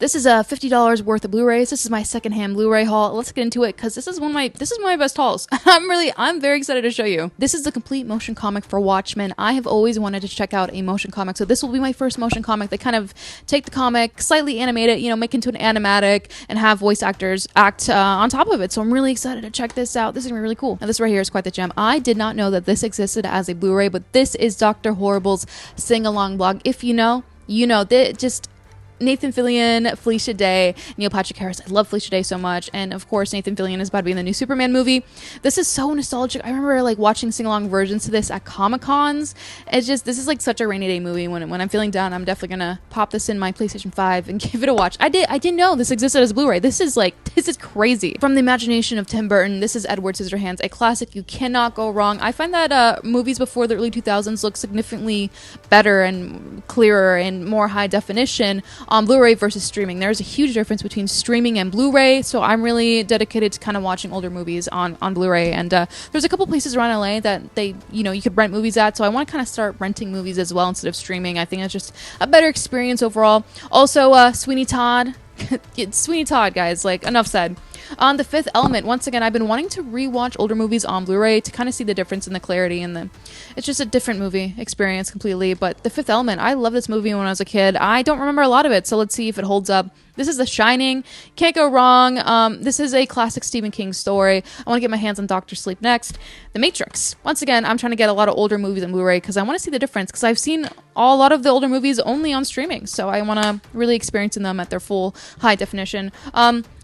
This is $50 worth of Blu-rays. This is my secondhand Blu-ray haul. Let's get into it because this is one of my best hauls. I'm very excited to show you. This is the complete motion comic for Watchmen. I have always wanted to check out a motion comic, so this will be my first motion comic. They kind of take the comic, slightly animate it, make it into an animatic, and have voice actors act on top of it. So I'm really excited to check this out. This is gonna be really cool. Now this right here is quite the gem. I did not know that this existed as a Blu-ray, but this is Dr. Horrible's sing-along blog. If you know, just Nathan Fillion, Felicia Day, Neil Patrick Harris. I love Felicia Day so much. And of course, Nathan Fillion is about to be in the new Superman movie. This is so nostalgic. I remember watching sing-along versions to this at Comic-Cons. This is such a rainy day movie. When I'm feeling down, I'm definitely gonna pop this in my PlayStation 5 and give it a watch. I didn't know this existed as Blu-ray. This is crazy. From the imagination of Tim Burton, this is Edward Scissorhands, a classic. You cannot go wrong. I find that movies before the early 2000s look significantly better and clearer and more high definition on Blu-ray versus streaming. There's a huge difference between streaming and Blu-ray, so I'm really dedicated to kind of watching older movies on Blu-ray. And there's a couple places around LA that you could rent movies at, so I want to kind of start renting movies as well instead of streaming. I think it's just a better experience overall. Also, Sweeney Todd. Sweeney Todd, guys, enough said. On The Fifth Element, once again, I've been wanting to rewatch older movies on Blu-ray to kind of see the difference in the clarity and it's just a different movie experience completely. But The Fifth Element, I love this movie when I was a kid. I don't remember a lot of it, so let's see if it holds up. This is The Shining. Can't go wrong. This is a classic Stephen King story. I want to get my hands on Doctor Sleep next. The Matrix. Once again, I'm trying to get a lot of older movies on Blu-ray because I want to see the difference because I've seen a lot of the older movies only on streaming, so I want to really experience them at their full high definition.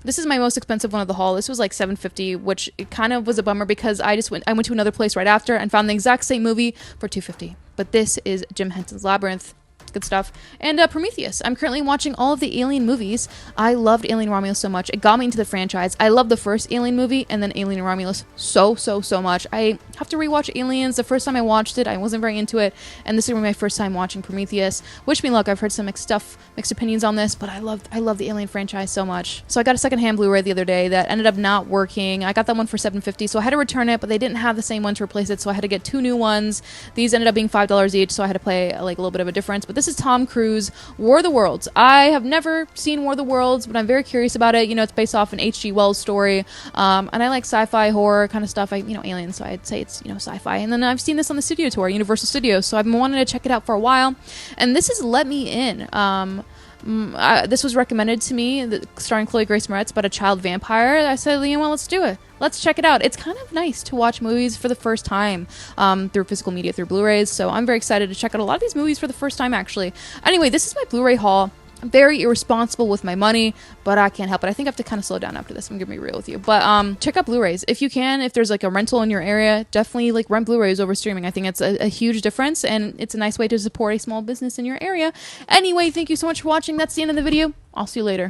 This is my most expensive one of the haul. This was like $7.50, which it kind of was a bummer because I went to another place right after and found the exact same movie for $2.50. But this is Jim Henson's Labyrinth. Good stuff. And Prometheus. I'm currently watching all of the Alien movies. I loved Alien Romulus so much. It got me into the franchise. I loved the first Alien movie and then Alien Romulus so much. I have to rewatch Aliens. The first time I watched it, I wasn't very into it. And this is my first time watching Prometheus. Wish me luck. I've heard some mixed opinions on this, but I love the Alien franchise so much. So I got a secondhand Blu-ray the other day that ended up not working. I got that one for $7.50, so I had to return it, but they didn't have the same one to replace it, so I had to get two new ones. These ended up being $5 each, so I had to pay a little bit of a difference. But this is Tom Cruise, War of the Worlds. I have never seen War of the Worlds, but I'm very curious about it. It's based off an H.G. Wells story, and I like sci-fi horror kind of stuff. Aliens, so I'd say it's sci-fi. And then I've seen this on the studio tour, Universal Studios, so I've been wanting to check it out for a while. And this is Let Me In. This was recommended to me, starring Chloe Grace Moretz, about a child vampire. I said, let's do it. Let's check it out. It's kind of nice to watch movies for the first time through physical media, through Blu-rays. So I'm very excited to check out a lot of these movies for the first time, actually. Anyway, this is my Blu-ray haul. I'm very irresponsible with my money, but I can't help it. I think I have to kind of slow down after this. I'm gonna be real with you. But check out Blu-rays if you can. If there's a rental in your area, definitely rent Blu-rays over streaming. I think it's a huge difference, and it's a nice way to support a small business in your area. Anyway, thank you so much for watching. That's the end of the video. I'll see you later.